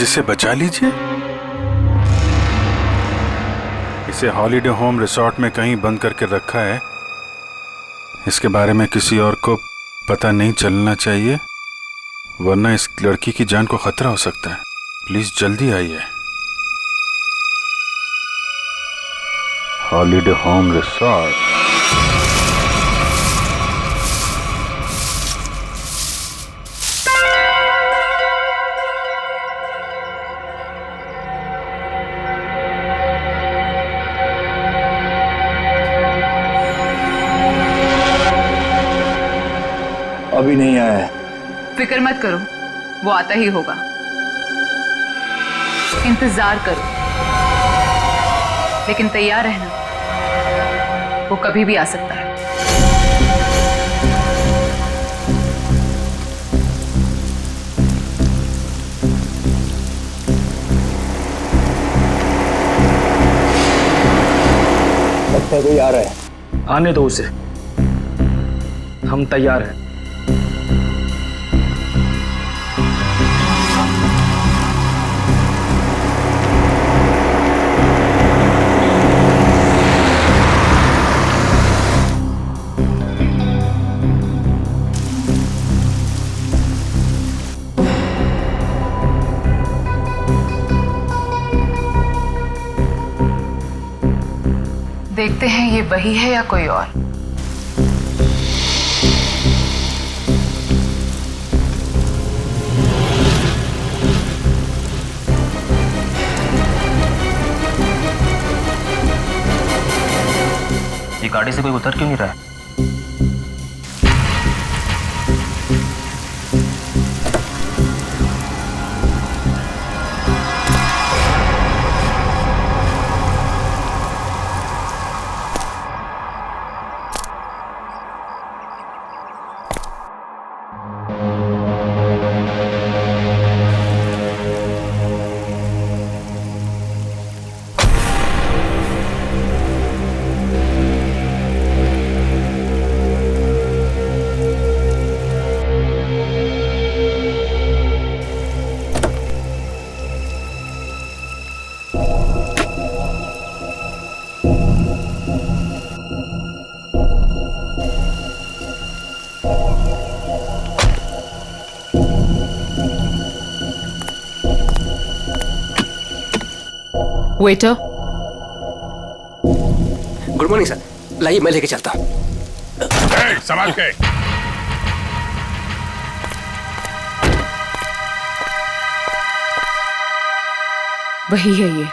Please इसे बचा लीजिए। इसे हॉलिडे होम रिसोर्ट में कहीं बंद करके रखा है। इसके बारे में किसी और को पता नहीं चलना चाहिए, वरना इस लड़की की जान को खतरा हो सकता है। प्लीज जल्दी आइए। Holiday home resort. अभी नहीं आया है। फिक्र मत करो, वो आता ही होगा। इंतजार करो, लेकिन तैयार रहना, वो कभी भी आ सकता है। लगता है कोई आ रहा है। आने दो उसे, हम तैयार हैं। देखते हैं ये वही है या कोई और। ये गाड़ी से कोई उतर क्यों नहीं रहा है? वेटर। गुड मॉर्निंग सर, लाइए मैं लेके चलता हूँ। संभाल के। वही है ये।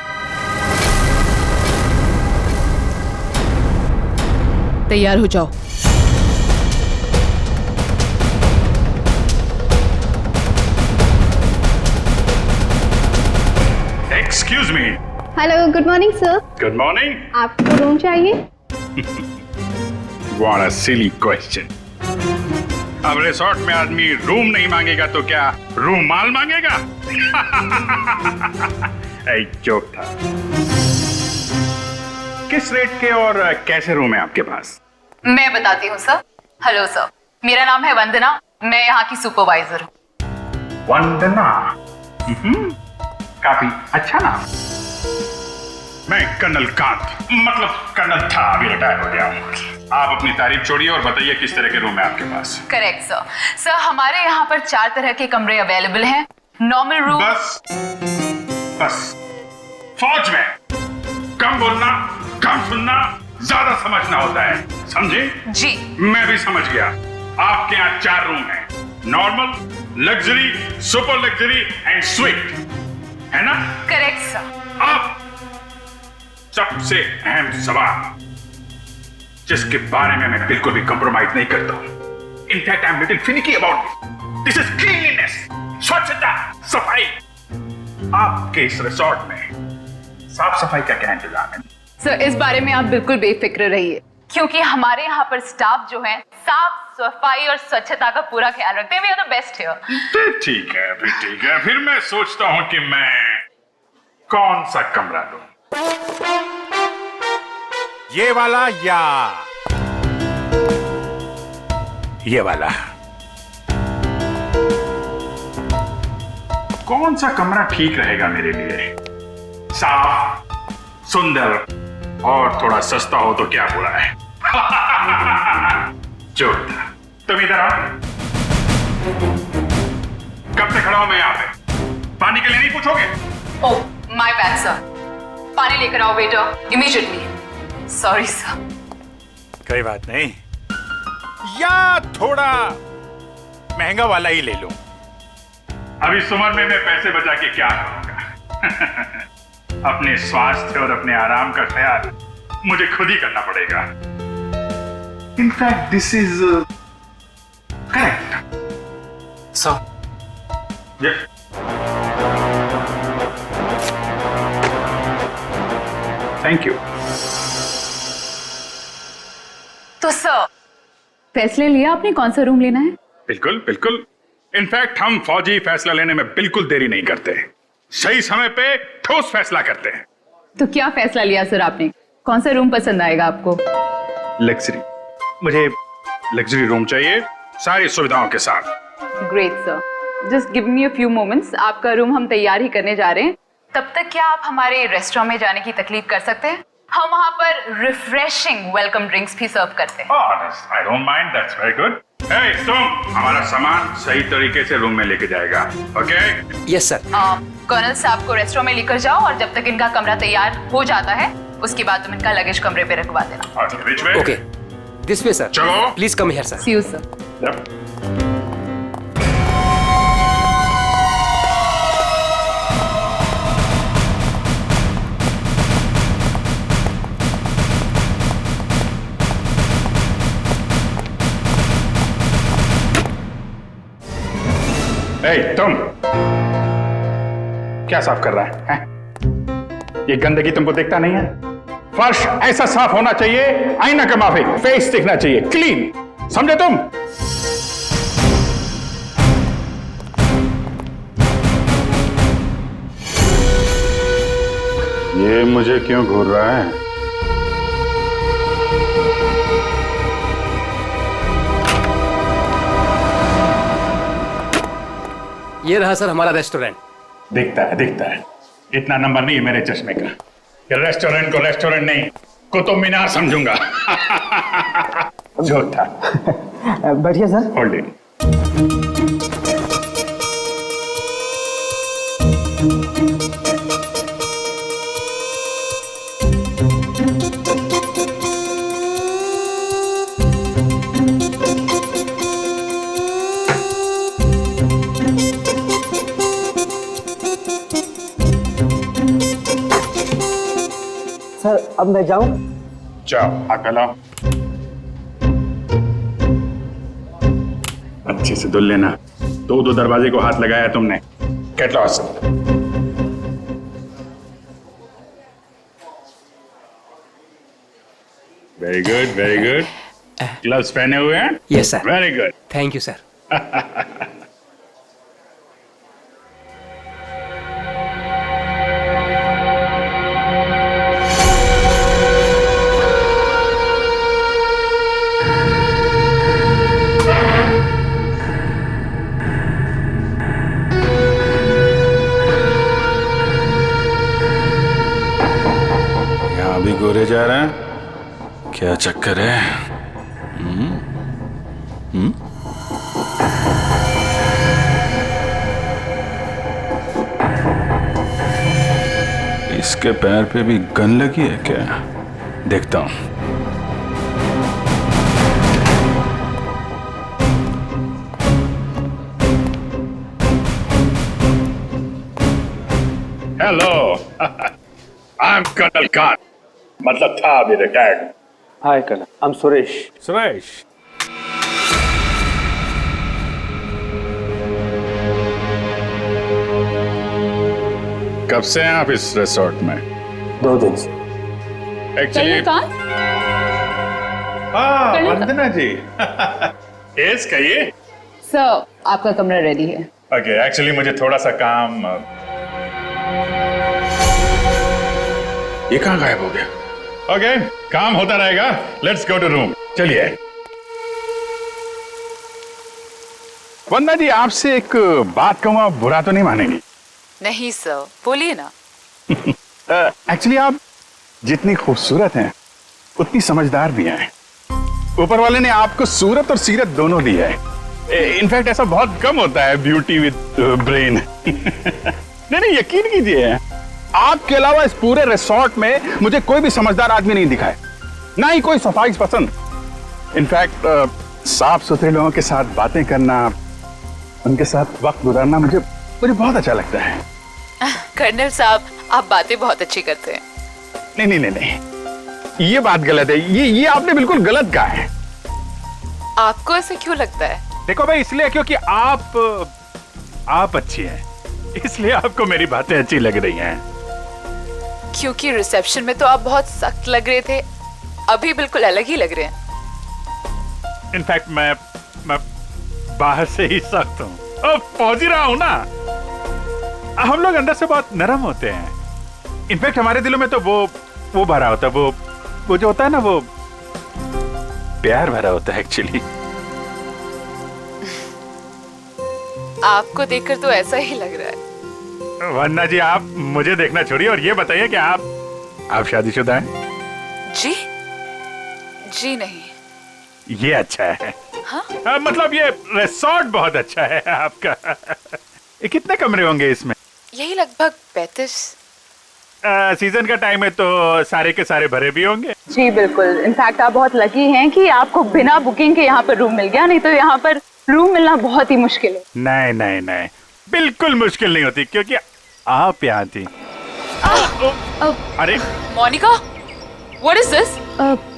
तैयार हो जाओ। Excuse me. Hello, good morning sir. Good morning. आपको रूम चाहिए? What a silly question. अब रिसोर्ट में आदमी रूम नहीं मांगेगा तो क्या रूमाल मांगेगा? एक जोक था। किस रेट के और कैसे रूम है आपके पास? मैं बताती हूँ सर। हेलो सर, मेरा नाम है वंदना, मैं यहाँ की सुपरवाइजर हूँ। वंदना। काफी अच्छा नाम। मैं कर्नल कांत, मतलब कर्नल था, अभी रिटायर हो गया हूँ। आप अपनी तारीफ छोड़िए और बताइए किस तरह के रूम है आपके पास? Correct sir. सर हमारे यहाँ पर 4 तरह के कमरे अवेलेबल हैं। Normal room. बस बस, फौज में कम बोलना, कम सुनना, ज्यादा समझना होता है, समझे? जी। मैं भी समझ गया। आपके यहाँ 4 रूम हैं, normal, luxury, super luxury and sweet, है ना? Correct sir. अब सबसे अहम सवाल, जिसके बारे में मैं बिल्कुल भी कंप्रोमाइज नहीं करता हूं। In fact, I'm little finicky about this. This is cleanliness, स्वच्छता, सफाई। आपके इस रिसोर्ट में साफ सफाई का क्या इंतजाम है? सर इस बारे में आप बिल्कुल बेफिक्र रहिए, क्योंकि हमारे यहाँ पर स्टाफ जो है साफ सफाई और स्वच्छता का पूरा ख्याल रखते हैं। We are the best here. फिर ठीक है, फिर ठीक है। फिर मैं सोचता हूं कि मैं कौन सा कमरा लूं? ये वाला या ये वाला? कौन सा कमरा ठीक रहेगा मेरे लिए? साफ, सुंदर और थोड़ा सस्ता हो तो क्या बुरा है? जो था, तुम इधर आओ। कब से खड़ा हूं मैं यहाँ पे? पानी के लिए नहीं पूछोगे? ओह, माय बैड सर। पानी लेकर आओ वेटर, इमीडिएटली। Sorry sir. कोई बात नहीं, या थोड़ा महंगा वाला ही ले लो। अब इस उम्र में मैं पैसे बचा के क्या करूंगा? अपने स्वास्थ्य और अपने आराम का ख्याल मुझे खुद ही करना पड़ेगा। In fact this is correct. Sir thank you. तो सर, फैसले लिया आपने कौन सा रूम लेना है? बिल्कुल बिल्कुल। इनफैक्ट हम फौजी फैसला लेने में बिल्कुल देरी नहीं करते, सही समय पे ठोस फैसला करते हैं। तो क्या फैसला लिया सर आपने? कौन सा रूम पसंद आएगा आपको? लग्जरी, मुझे लग्जरी रूम चाहिए, सारी सुविधाओं के साथ। Great sir, just give me a few moments. आपका रूम हम तैयार ही करने जा रहे हैं। तब तक क्या आप हमारे रेस्टोरेंट में जाने की तकलीफ कर सकते हैं? हम वहाँ पर रिफ्रेशिंग वेलकम ड्रिंक्स भी सर्व करते हैं। I don't mind, that's very good. Hey तुम हमारा सामान सही तरीके से रूम में लेके जाएगा, ओके? Yes sir. कर्नल साहब को रेस्टोरेंट में लेकर जाओ और जब तक इनका कमरा तैयार हो जाता है उसके बाद तुम इनका लगेज कमरे पे रखवा देना। Which way? Okay, this way sir. चलो। Please come here sir. See you sir. Yep. Hey, तुम क्या साफ कर रहा है? ये गंदगी तुमको दिखता नहीं है? फर्श ऐसा साफ होना चाहिए, आईना का माफिक, फेस दिखना चाहिए, क्लीन, समझे तुम? ये मुझे क्यों घूर रहा है? ये रहा सर हमारा रेस्टोरेंट। दिखता है। इतना नंबर नहीं है मेरे चश्मे का। ये रेस्टोरेंट को रेस्टोरेंट नहीं, कुतुब मीनार समझूंगा। जो था। बैठिए सर। Hold it. सर अब मैं जाऊं? जाओ, हाथ फैलाओ। अच्छे से धुल लेना। दो दरवाजे को हाथ लगाया तुमने। Get lost. Very good, very good. Gloves पहने हुए हैं? Yes sir. Very good. Thank you sir. यहाँ भी गोरे जा रहे हैं, क्या चक्कर है? इसके पैर पे भी गन लगी है क्या? देखता हूं। Hello, I am colonel Khan, मतलब था अभी retired. Hi colonel, I am Suresh. Suresh, कब से हैं आप इस रिसोर्ट में? 2 दिन से। एक्चुअली वंदना जी। यस, कहिए। सर, आपका कमरा रेडी है। ओके, एक्चुअली मुझे थोड़ा सा काम। ये कहाँ गायब हो गया? ओके, काम होता रहेगा। Let's go to room. चलिए। वंदना जी, आपसे एक बात कहूँ, आप बुरा तो नहीं मानेंगी? नहीं सर, बोलिए ना। एक्चुअली आप जितनी खूबसूरत हैं उतनी समझदार भी हैं। ऊपर वाले ने आपको सूरत और सीरत दोनों दी है। इनफैक्ट ऐसा बहुत कम होता है ब्यूटी विद ब्रेन। नहीं, यकीन कीजिए, आपके अलावा इस पूरे रिसोर्ट में मुझे कोई भी समझदार आदमी नहीं दिखा है, ना ही कोई सफाई पसंद। इनफैक्ट साफ सुथरे लोगों के साथ बातें करना, उनके साथ वक्त गुजारना मुझे बहुत अच्छा लगता है। कर्नल साहब, आप बातें बहुत अच्छी करते हैं। नहीं, ये बात गलत है। ये आपने बिल्कुल गलत कहा है। आपको ऐसे क्यों लगता है? देखो भाई, इसलिए क्योंकि आप अच्छी हैं, इसलिए आपको मेरी बातें अच्छी लग रही हैं। क्योंकि रिसेप्शन में तो आप बहुत सख्त लग रहे थे, अभी बिल्कुल अलग ही लग रहे हैं। इनफैक्ट मैं बाहर से ही सख्त हूँ, पहुंच ही रहा हूँ ना। हम लोग अंदर से बहुत नरम होते हैं। इनफैक्ट हमारे दिलों में तो वो भरा होता है, वो जो होता है ना, वो प्यार भरा होता है एक्चुअली। आपको देखकर तो ऐसा ही लग रहा है। वन्ना जी, आप मुझे देखना छोड़िए और ये बताइए कि आप शादीशुदा हैं? जी नहीं। ये अच्छा है। हाँ? मतलब ये रिसोर्ट बहुत अच्छा है आपका। ये कितने कमरे होंगे इसमें? यही लगभग 35। सीजन का टाइम है तो सारे के सारे भरे भी होंगे। जी बिल्कुल। इनफैक्ट आप बहुत लकी हैं कि आपको बिना बुकिंग के यहाँ पर रूम मिल गया, नहीं तो यहाँ पर रूम मिलना बहुत ही मुश्किल है। नहीं, बिल्कुल मुश्किल नहीं होती, क्योंकि आप यहाँ थी। अरे मोनिका, व्हाट इज दिस?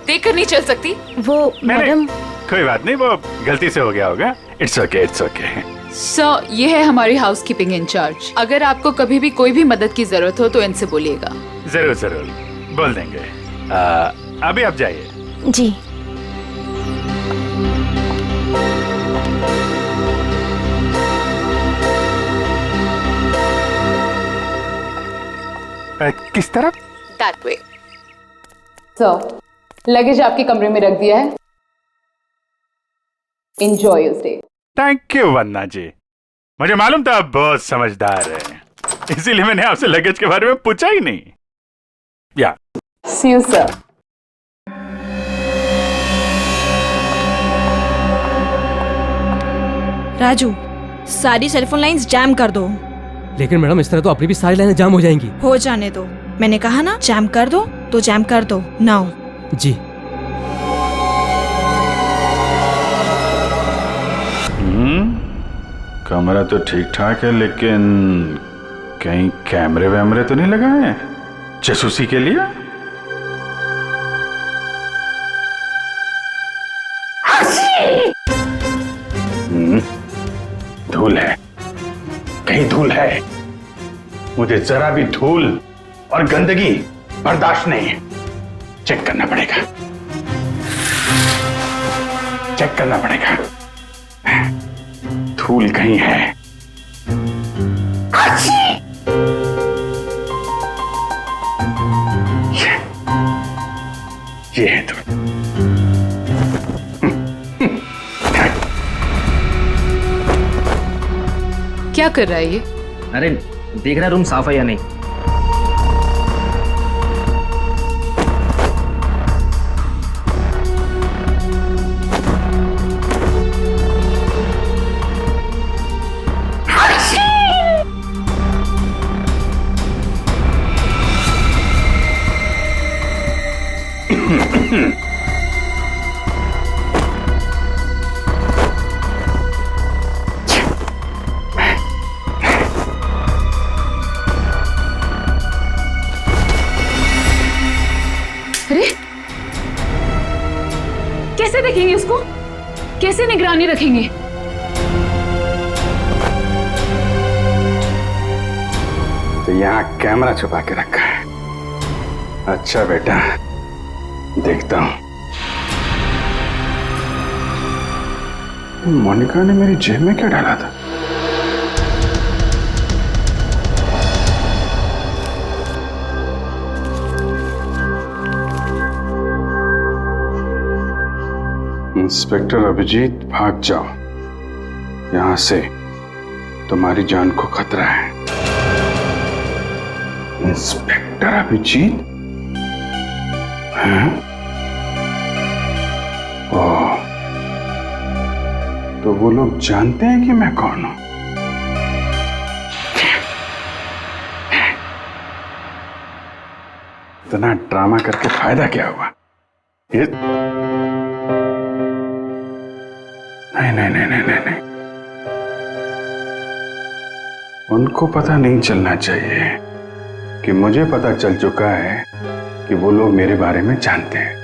देखकर नहीं चल सकती। वो मैडम। कोई बात नहीं, वो गलती से हो गया होगा। It's okay. सर, ये है हमारी हाउसकीपिंग इंचार्ज। अगर आपको कभी भी कोई भी मदद की जरूरत हो तो इनसे बोलिएगा। जरूर बोल देंगे। अभी आप जाइए। जी। किस तरफ? That way. सर, लगेज आपके कमरे में रख दिया है। Enjoy your stay. Thank you वन्ना जी, मुझे मालूम था आप बहुत समझदार हैं, इसीलिए मैंने आपसे लगेज के बारे में पूछा ही नहीं। या See you, sir. राजू, सारी सेलफोन लाइंस जैम कर दो। लेकिन मैडम, इस तरह तो अपनी भी सारी लाइनें जाम हो जाएंगी। हो जाने दो, मैंने कहा ना जैम कर दो तो जैम कर दो। नाउ। जी। कमरा तो ठीक ठाक है, लेकिन कहीं कैमरे वैमरे तो नहीं लगाए हैं जासूसी के लिए? धूल है, कहीं धूल है। मुझे जरा भी धूल और गंदगी बर्दाश्त नहीं है। चेक करना पड़ेगा। धूल कहीं है। ये है धूल। क्या कर रहा है ये? अरे देख रहा रूम साफ है या नहीं। अरे, कैसे देखेंगे उसको? कैसे निगरानी रखेंगे? तो यहाँ कैमरा छुपा के रखा है। अच्छा बेटा, देखता हूं। मोनिका ने मेरी जेब में क्या डाला था? इंस्पेक्टर अभिजीत, भाग जाओ यहां से, तुम्हारी जान को खतरा है। इंस्पेक्टर अभिजीत? हैं? ओह, तो वो लोग जानते हैं कि मैं कौन हूं? इतना ड्रामा करके फायदा क्या हुआ? ये नहीं नहीं नहीं नहीं नहीं, नहीं। उनको पता नहीं चलना चाहिए कि मुझे पता चल चुका है कि वो लोग मेरे बारे में जानते हैं।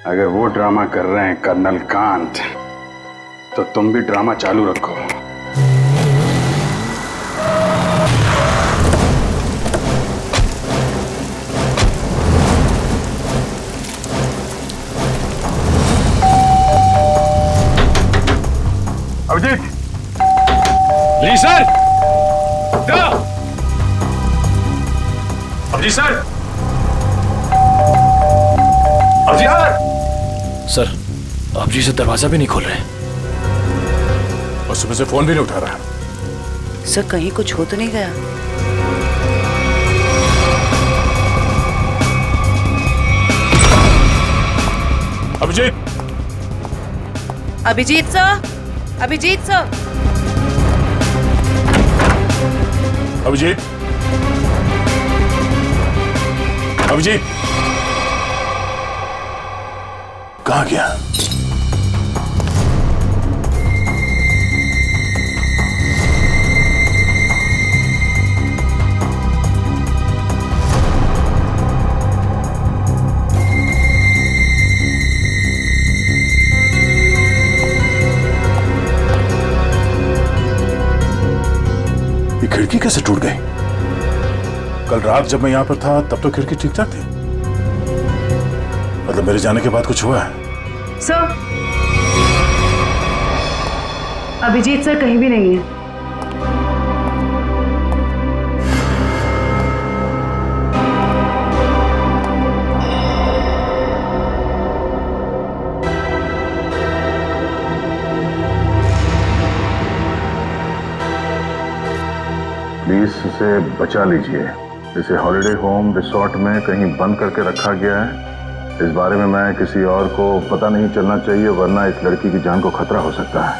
अगर वो ड्रामा कर रहे हैं कर्नल कांत, तो तुम भी ड्रामा चालू रखो। अभिजीत! जी sir. Abhijit sir! Abhijit sir! Sir आप जी से दरवाजा भी नहीं खोल रहे हैं और सुबह से फोन भी नहीं उठा रहा। सर कहीं कुछ हो तो नहीं गया? अभिजीत! Abhijeet sir, Abhijit sir, Abhijeet! अभिजीत! कहाँ गया? खिड़की कैसे टूट गई? कल रात जब मैं यहां पर था तब तो खिड़की ठीक ठाक थी। मतलब मेरे जाने के बाद कुछ हुआ है? सर, अभिजीत सर कहीं भी नहीं है। प्लीज इसे बचा लीजिए। इसे हॉलिडे होम रिसोर्ट में कहीं बंद करके रखा गया है। इस बारे में मैं किसी और को पता नहीं चलना चाहिए, वरना इस लड़की की जान को खतरा हो सकता है।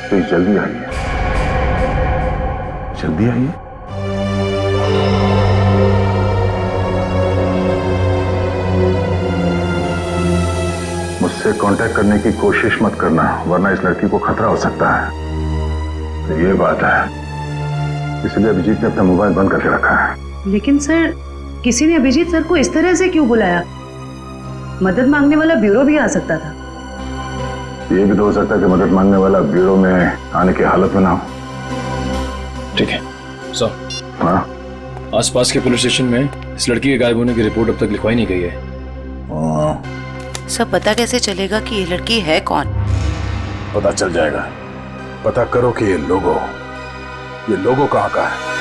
प्लीज जल्दी आइए, जल्दी आइए। मुझसे कांटेक्ट करने की कोशिश मत करना, वरना इस लड़की को खतरा हो सकता है। तो ये बात है, इसलिए अभिजीत ने अपना मोबाइल बंद करके रखा है। लेकिन सर, किसी ने अभिजीत सर को इस तरह से क्यों बुलाया? मदद मांगने वाला ब्यूरो भी आ सकता था। ये भी तो हो सकता है कि मदद मांगने वाला ब्यूरो में आने की हालत में ना हो। ठीक है सर। हाँ, आसपास के पुलिस स्टेशन में इस लड़की के गायब होने की रिपोर्ट अब तक लिखवाई नहीं गई है। सब पता कैसे चलेगा कि ये लड़की है कौन? पता चल जाएगा। पता करो कि ये लोगो कहाँ का है।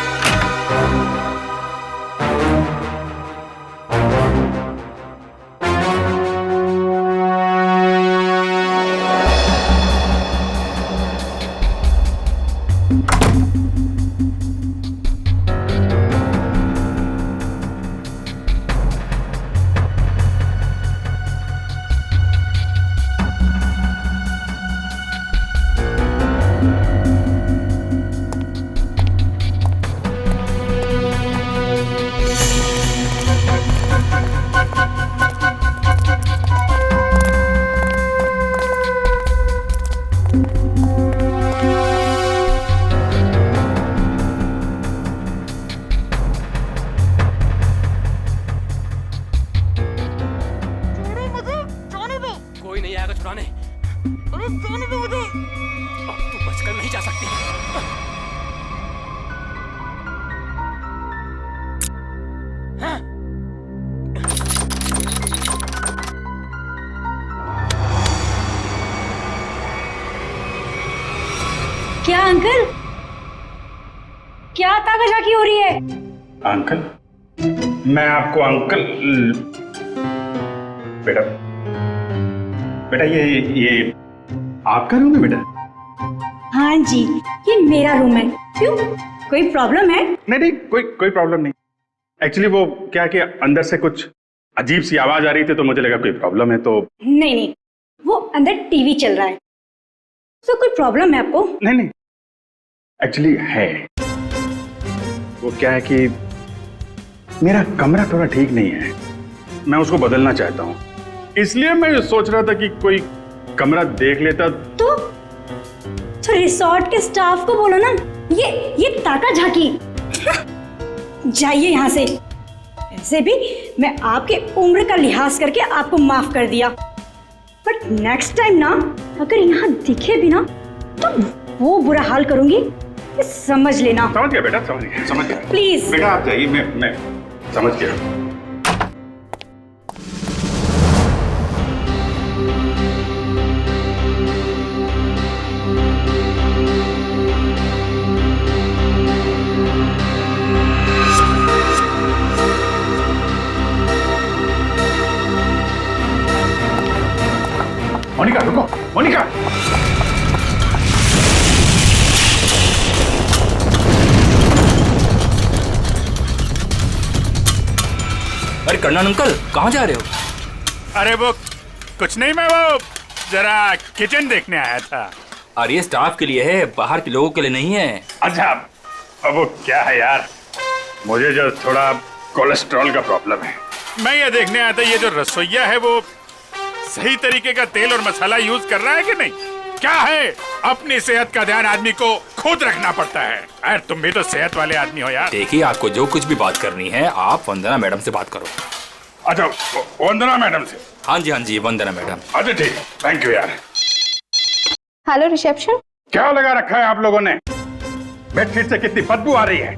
क्या अंकल, क्या ताकाजाकी हो रही है? अंकल? मैं आपको अंकल बेटा बेटा ये आपका रूम है बेटा? हाँ जी, ये मेरा रूम है। क्यों, कोई प्रॉब्लम है? नहीं, कोई प्रॉब्लम नहीं। एक्चुअली वो क्या है कि अंदर से कुछ अजीब सी आवाज आ रही थी, तो मुझे लगा कोई प्रॉब्लम है। तो नहीं, वो अंदर टीवी चल रहा है, तो कोई प्रॉब्लम है आपको? नहीं, एक्चुअली है। वो क्या है कि मेरा कमरा थोड़ा ठीक नहीं है, मैं उसको बदलना चाहता हूँ, इसलिए मैं सोच रहा था कि कोई कमरा देख लेता। तो रिसोर्ट के स्टाफ को बोलो ना, ये ताका झाकी जाइए यहाँ से। ऐसे भी मैं आपके उम्र का लिहाज करके आपको माफ कर दिया, बट नेक्स्ट टाइम ना अगर यहाँ दिखे भी ना तो वो बुरा हाल करूंगी, ये समझ लेना। समझ गया बेटा, समझ गया। प्लीज बेटा आप जाइए, मैं समझ गया। मोनिका रुको, मोनिका। अरे कर्नल अंकल, कहाँ जा रहे हो? अरे वो कुछ नहीं, मैं वो जरा किचन देखने आया था। अरे ये स्टाफ के लिए है, बाहर के लोगों के लिए नहीं है। अच्छा, अब वो क्या है यार, मुझे जो थोड़ा कोलेस्ट्रॉल का प्रॉब्लम है, मैं ये देखने आया था ये जो रसोइया है वो सही तरीके का तेल और मसाला यूज कर रहा है कि नहीं। क्या है, अपनी सेहत का ध्यान आदमी को खुद रखना पड़ता है। अरे तुम भी तो सेहत वाले आदमी हो यार। देखिए, आपको जो कुछ भी बात करनी है आप वंदना मैडम से बात करो। अच्छा, वंदना मैडम से? हाँ जी, वंदना मैडम। अच्छा ठीक, थैंक यू यार। Hello reception. क्या लगा रखा है आप लोगों ने? बेडशीट से कितनी बदबू आ रही है,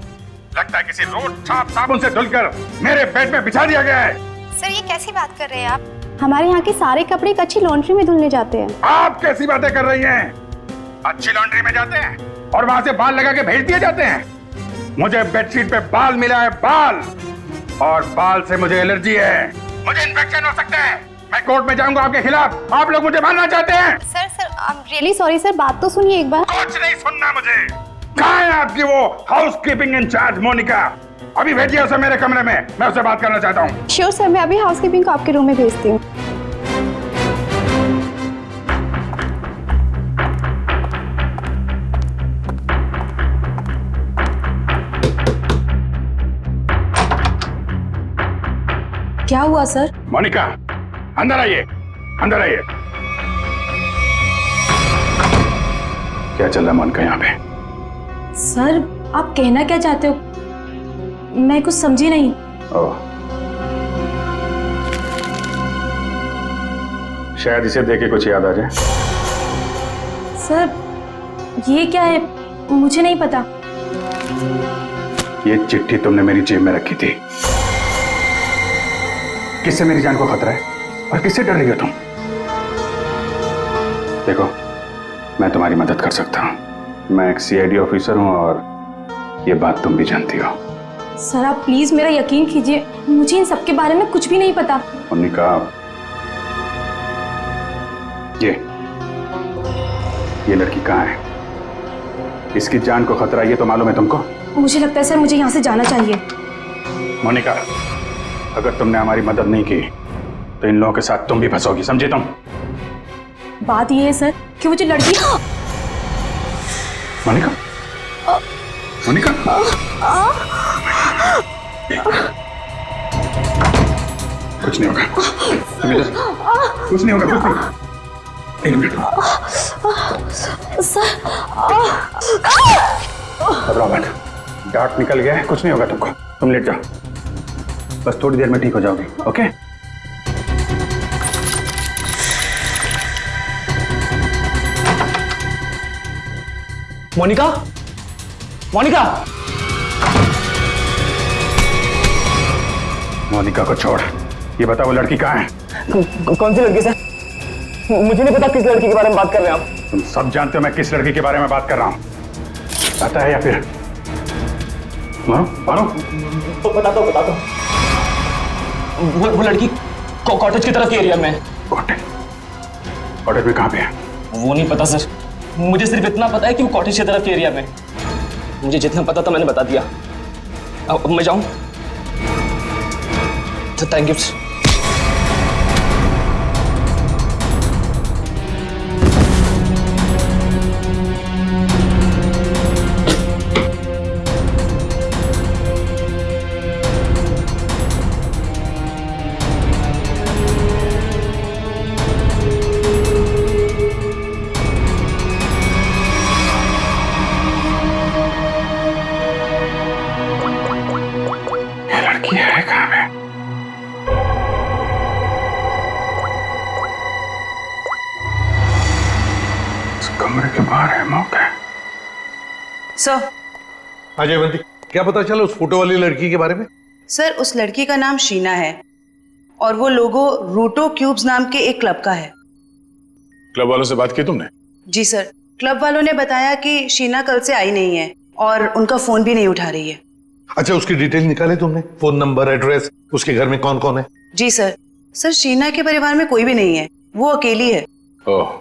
लगता है किसी रोज साफ साबुन से धुलकर मेरे बेड में बिछा दिया गया है। सर ये कैसी बात कर रहे हैं आप? हमारे यहाँ के सारे कपड़े एक अच्छी लॉन्ड्री में धुलने जाते हैं। आप कैसी बातें कर रही हैं? अच्छी लॉन्ड्री में जाते हैं और वहाँ से बाल लगा के भेज दिए जाते हैं। मुझे बेडशीट पे बाल मिला है, बाल, और बाल से मुझे एलर्जी है, मुझे इन्फेक्शन हो सकता है। मैं कोर्ट में जाऊंगा आपके खिलाफ। आप लोग मुझे मारना चाहते हैं? Sir I am really sorry sir, बात तो सुनिए एक बार। कुछ नहीं सुनना मुझे। कहाँ है आपकी वो हाउसकीपिंग इंचार्ज मोनिका? अभी भेजिए उसे मेरे कमरे में, मैं उससे बात करना चाहता हूँ। श्योर सर, मैं अभी हाउसकीपिंग को आपके रूम में भेजती हूँ। क्या हुआ सर? मोनिका अंदर आइए, अंदर आइए। क्या चल रहा है मोनिका यहाँ पे? सर आप कहना क्या चाहते हो, मैं कुछ समझी नहीं। शायद इसे देख के कुछ याद आ जाए। सर ये क्या है, मुझे नहीं पता। ये चिट्ठी तुमने मेरी जेब में रखी थी। किससे मेरी जान को खतरा है और किससे डर रही हो तुम? देखो, मैं तुम्हारी मदद कर सकता हूं। मैं एक सीआईडी ऑफिसर हूं और ये बात तुम भी जानती हो। सर आप प्लीज मेरा यकीन कीजिए, मुझे इन सब के बारे में कुछ भी नहीं पता। मोनिका, ये लड़की कहाँ है? इसकी जान को खतरा ये तो मालूम है तुमको? मुझे लगता है सर मुझे यहाँ से जाना चाहिए। मोनिका, अगर तुमने हमारी मदद नहीं की तो इन लोगों के साथ तुम भी फंसोगी, समझे तुम? बात ये है सर कि वो जो लड़की। मोनिका, मोनिका, कुछ नहीं होगा, कुछ नहीं होगा, कुछ नहीं। एक मिनट, घबराओ मत, डार्ट निकल गया है, कुछ नहीं होगा तुमको। तुम लेट जाओ, बस थोड़ी देर में ठीक हो जाओगी। ओके? मोनिका, मोनिका, मोनिका को छोड़, ये बता वो लड़की कहाँ है? कौन सी लड़की सर? मुझे नहीं पता किस लड़की के बारे में बात कर रहे हैं आप। तुम सब जानते हो मैं किस लड़की के बारे में बात कर रहा हूँ। पता है या फिर मारो? तो बता दो। वो लड़की कॉटेज की तरफ के एरिया में। कॉटेज में कहाँ पे है? वो नहीं पता सर, मुझे सिर्फ इतना पता है कि वो कॉटेज की तरफ के एरिया में। मुझे जितना पता था मैंने बता दिया। अब मैं जाऊं? Thank you. लड़की है कहाँ पे? इस कमरे के बाहर है मौका। सर। हाँ जयवंती, क्या पता चला उस फोटो वाली लड़की के बारे में? सर, उस लड़की का नाम शीना है और वो लोगो रूटो क्यूब्स नाम के एक क्लब का है। क्लब वालों से बात की तुमने? जी सर, क्लब वालों ने बताया कि शीना कल से आई नहीं है और उनका फोन भी नहीं उठा रही है। अच्छा, उसकी डिटेल निकाले तुमने? फोन नंबर, एड्रेस, उसके घर में कौन कौन है? जी सर। सर, शीना के परिवार में कोई भी नहीं है, वो अकेली है। ओह,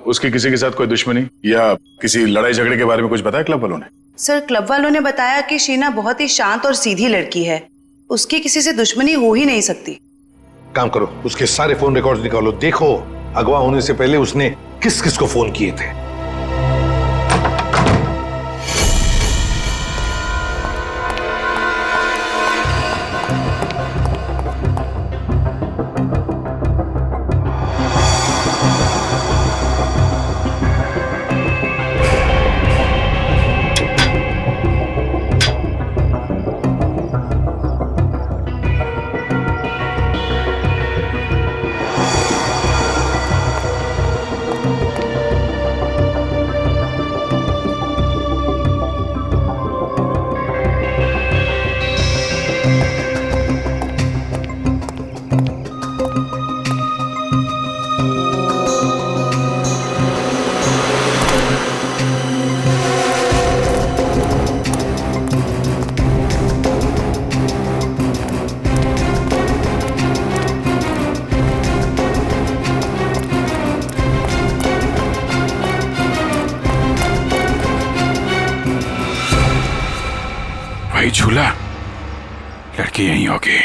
उसकी किसी के साथ कोई दुश्मनी या किसी लड़ाई झगड़े के बारे में कुछ बताया क्लब वालों ने? सर, क्लब वालों ने बताया कि शीना बहुत ही शांत और सीधी लड़की है, उसकी किसी से दुश्मनी हो ही नहीं सकती। काम करो, उसके सारे फोन रिकॉर्ड्स निकालो, देखो अगवा होने से पहले उसने किस किस को फोन किए थे। वही झूला, लड़की यहीं होगी।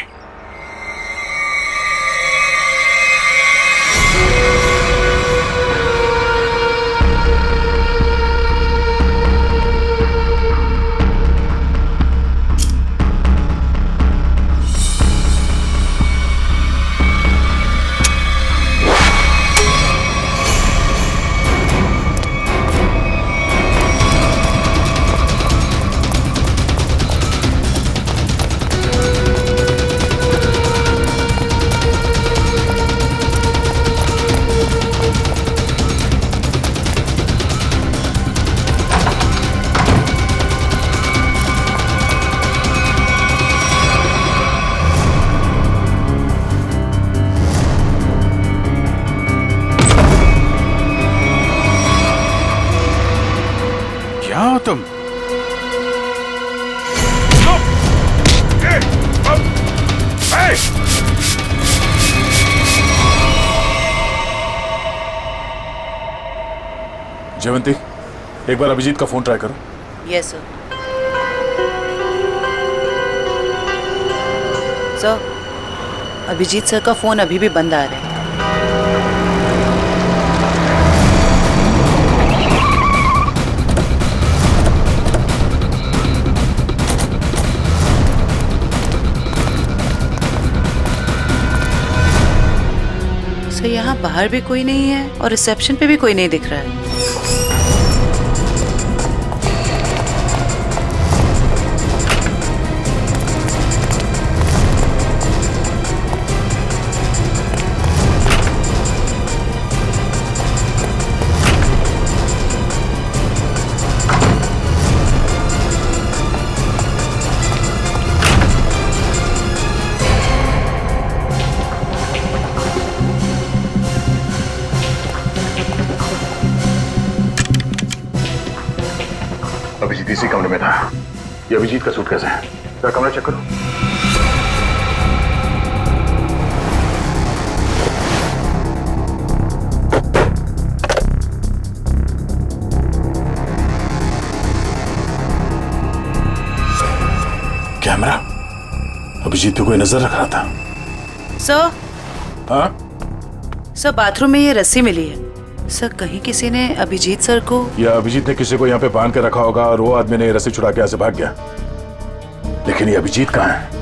क्या हो तुम? जयवंती, एक बार अभिजीत का फोन ट्राई करो। Yes sir. Sir, Abhijit sir का फोन अभी भी बंद आ रहा है। सर, यहाँ बाहर भी कोई नहीं है और रिसेप्शन पे भी कोई नहीं दिख रहा है। अभिजीत इसी कमरे में था। ये अभिजीत का सूटकेस है। क्या कमरा चेक करो। कोई नजर रख रहा था। सर, हाँ सर बाथरूम में ये रस्सी मिली है। सर कहीं किसी ने अभिजीत सर को, या अभिजीत ने किसी को यहाँ पे बांध के रखा होगा और वो आदमी ने रस्सी छुड़ा के यहाँ से भाग गया। लेकिन ये अभिजीत कहाँ है?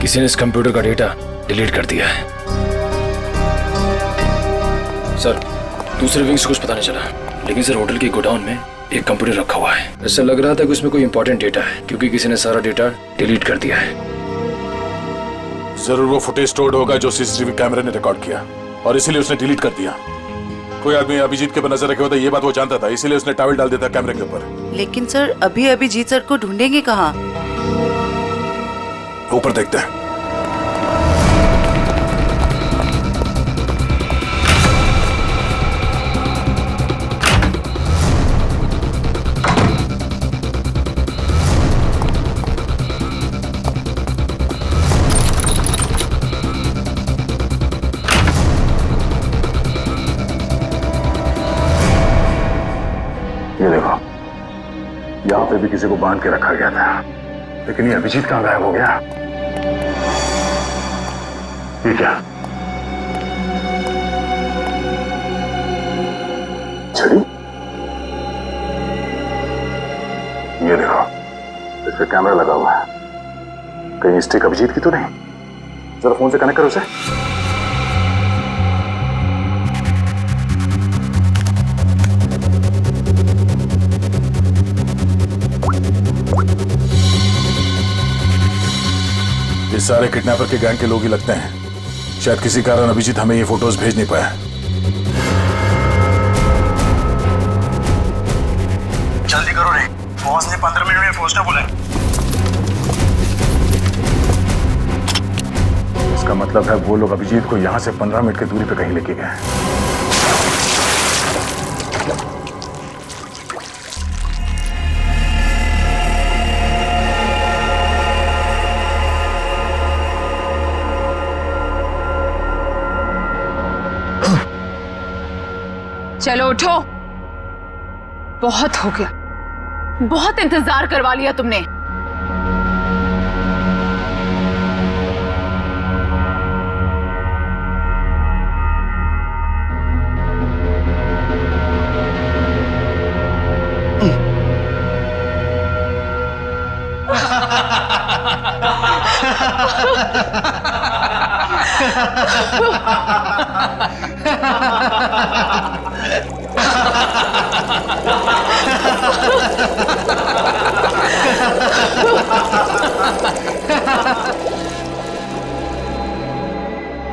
किसी ने इस कंप्यूटर का डेटा डिलीट कर दिया है। सर, दूसरे विंग से कुछ पता नहीं चला, लेकिन सर होटल के गोडाउन में एक कंप्यूटर रखा हुआ है। ऐसा लग रहा था कि उसमें कोई इंपॉर्टेंट डेटा है, क्योंकि किसी ने सारा डेटा डिलीट कर दिया है। जरूर वो फुटेज स्टोर्ड होगा जो सीसीटीवी कैमरे ने रिकॉर्ड किया, और इसीलिए उसने डिलीट कर दिया। कोई आदमी अभिजीत के ऊपर नजर रखे होता, ये बात वो जानता था, इसीलिए उसने टॉवल डाल देता कैमरे के ऊपर। लेकिन सर अभी अभिजीत सर को ढूंढेंगे कहाँ? ऊपर देखते हैं। ये देखो, यहाँ पे भी किसी को बांध के रखा गया था, लेकिन ये अभिजीत कहाँ गायब हो गया? ये क्या? छड़ी? ये देखो, इस पे कैमरा लगा हुआ है। कहीं स्टिक अभिजीत की तो नहीं? जरा फोन से कनेक्ट करो उसे। ये सारे किडनैपर के गैंग के लोग ही लगते हैं। शायद किसी कारण अभिजीत हमें ये फोटोज भेज नहीं पाया। जल्दी करो रे, बॉस ने 15 मिनट में पहुंचना बोला है। इसका मतलब है वो लोग अभिजीत को यहाँ से 15 मिनट की दूरी पे कहीं लेके गए। चलो उठो, बहुत हो गया, बहुत इंतजार करवा लिया तुमने।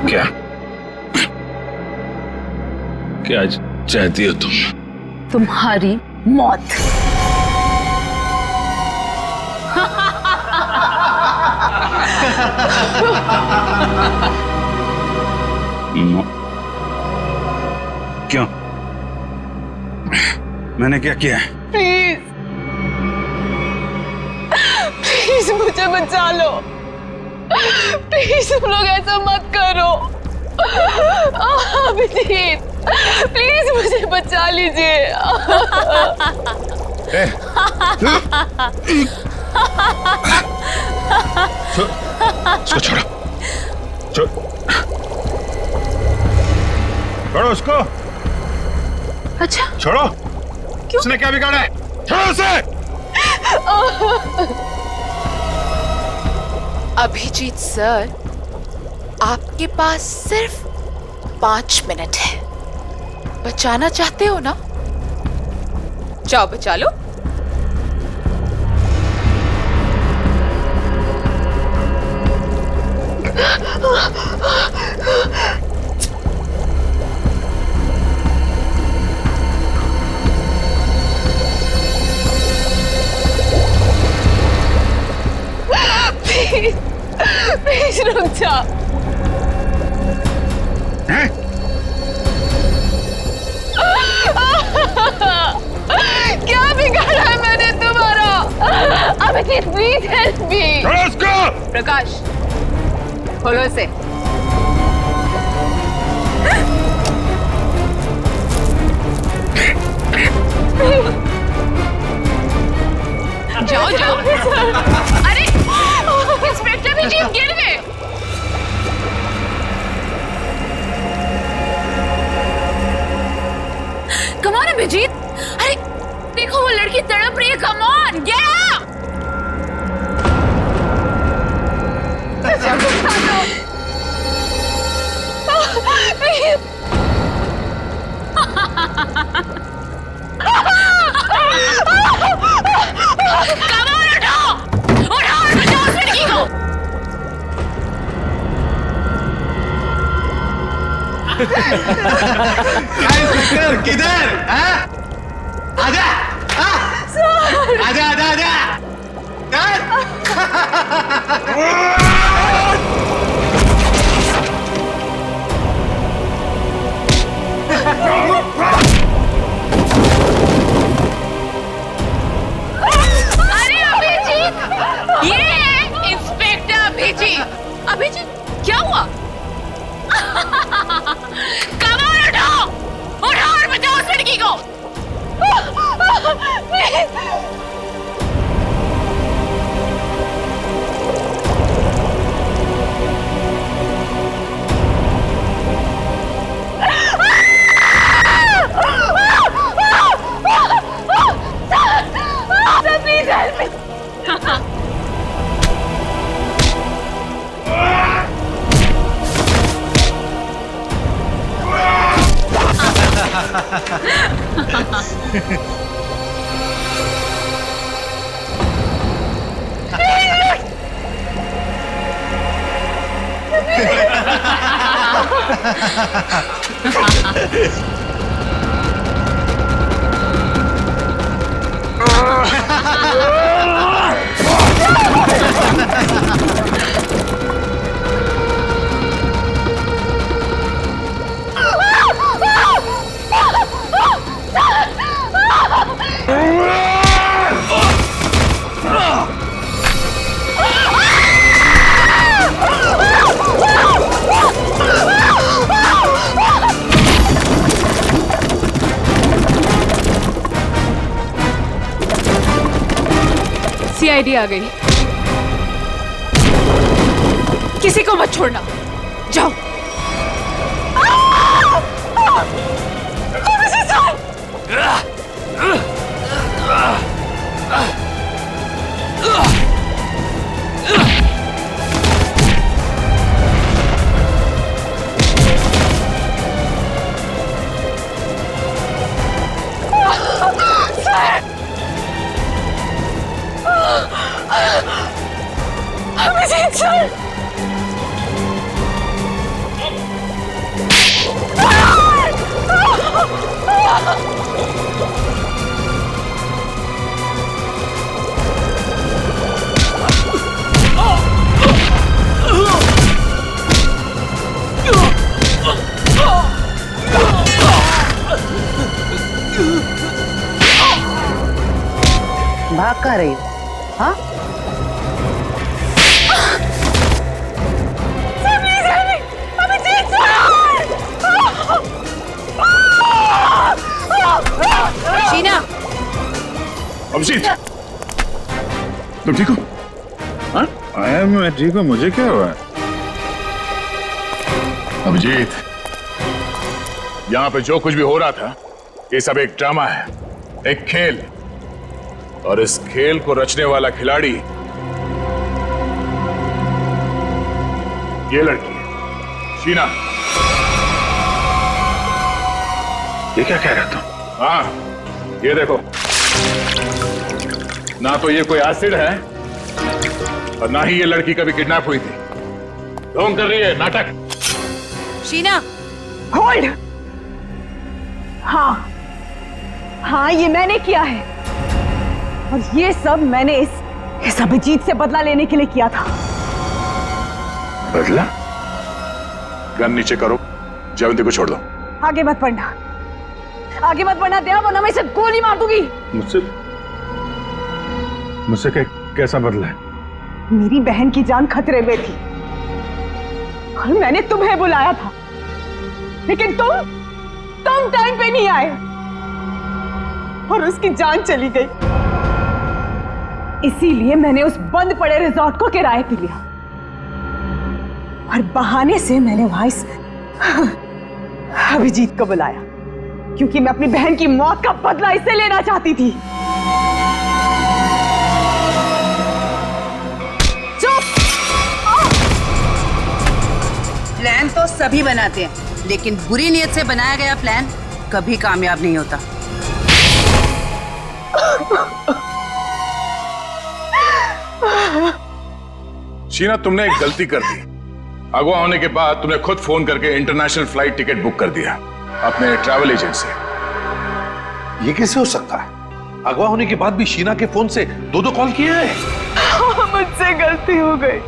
क्या क्या चाहती हो तुम? तुम्हारी मौत। क्यों? मैंने क्या किया है? प्लीज प्लीज मुझे बचा लो। प्लीज तुम लोग ऐसा मत करो। अभिजीत प्लीज मुझे बचा लीजिए। उसको छोड़ो, छोड़ो उसको। अच्छा छोड़ो। क्यों? उसने क्या बिगाड़ा है? छोड़ो उसे। अभिजीत सर, आपके पास सिर्फ 5 मिनट है। बचाना चाहते हो ना? जाओ बचा लो। प्लीज प्लीज रुक जा। क्या बिगाड़ा है मैंने तुम्हारा? Abhijeet please help me. Prakash खोलो इसे। अभिजीत, अरे देखो वो लड़की तड़प रही है, कम ऑन गेट अप। किधर? आजा, आजा, आजा, आजा। अरे अभिजीत, ये है इंस्पेक्टर अभिजीत। अभिजीत क्या हुआ? कमाल उठाओ, उठाओ और बचाओ उस लड़की को। Please help me. सीआईडी आ गई, किसी को मत छोड़ना, जाओ। अभिजीत सर, भाग कहाँ रही हो? हाँ? शीना, अभिजीत, तुम ठीक हो? हाँ? मैं ठीक हूँ, मुझे क्या हुआ? अभिजीत, यहाँ पे जो कुछ भी हो रहा था, ये सब एक ड्रामा है, एक खेल, और इस खेल को रचने वाला खिलाड़ी ये लड़की है, शीना। ये क्या कह रहा था? हाँ, ये देखो, ना तो ये कोई एसिड है और ना ही ये लड़की कभी किडनैप हुई थी। ढोंग कर रही है, नाटक। शीना, होल्ड। हाँ हाँ, ये मैंने किया है, और ये सब मैंने इस अभिजीत से बदला लेने के लिए किया था। बदला? गन नीचे करो, जयवंती को छोड़ दो। आगे मत बढ़ना, आगे मत बढ़ना दया, वरना मैं इसे गोली मार दूंगी। मुझसे कैसा बदला है? मेरी बहन की जान खतरे में थी और मैंने तुम्हें बुलाया था, लेकिन तुम टाइम पे नहीं आए और उसकी जान चली गई। इसीलिए मैंने उस बंद पड़े रिजॉर्ट को किराए पे लिया और बहाने से मैंने वहां इस अभिजीत को बुलाया क्योंकि मैं अपनी बहन की मौत का बदला इससे लेना चाहती थी। प्लान तो सभी बनाते हैं, लेकिन बुरी नीयत से बनाया गया प्लान कभी कामयाब नहीं होता। शीना, तुमने एक गलती कर दी। अगवा होने के बाद तुमने खुद फोन करके इंटरनेशनल फ्लाइट टिकट बुक कर दिया अपने ट्रैवल एजेंट से। ये कैसे हो सकता है? अगवा होने के बाद भी शीना के फोन से दो कॉल किए हैं। मुझसे गलती हो गई।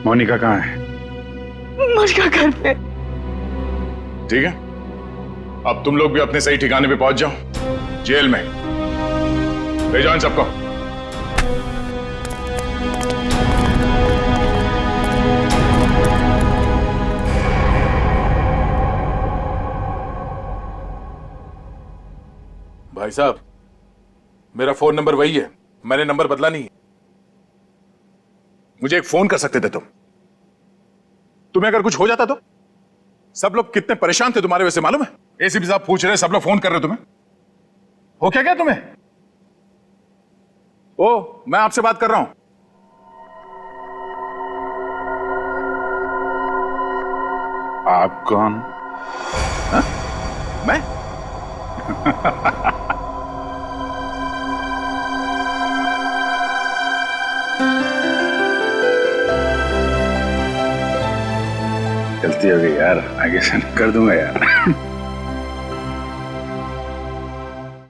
मोनिका कहाँ है? मोनिका घर पे। ठीक है, अब तुम लोग भी अपने सही ठिकाने पे पहुंच जाओ, जेल में। ले जाओ इन सबको। भाई साहब, मेरा फोन नंबर वही है, मैंने नंबर बदला नहीं है। मुझे एक फोन कर सकते थे तुम। तुम्हें अगर कुछ हो जाता तो? सब लोग कितने परेशान थे तुम्हारे वजह से, मालूम है? एसीपी साहब पूछ रहे, सब लोग फोन कर रहे तुम्हें। हो क्या तुम्हें? ओ, मैं आपसे बात कर रहा हूं। आप कौन? हा? मैं? गलती हो गई यार, आगे से कर दूंगा यार।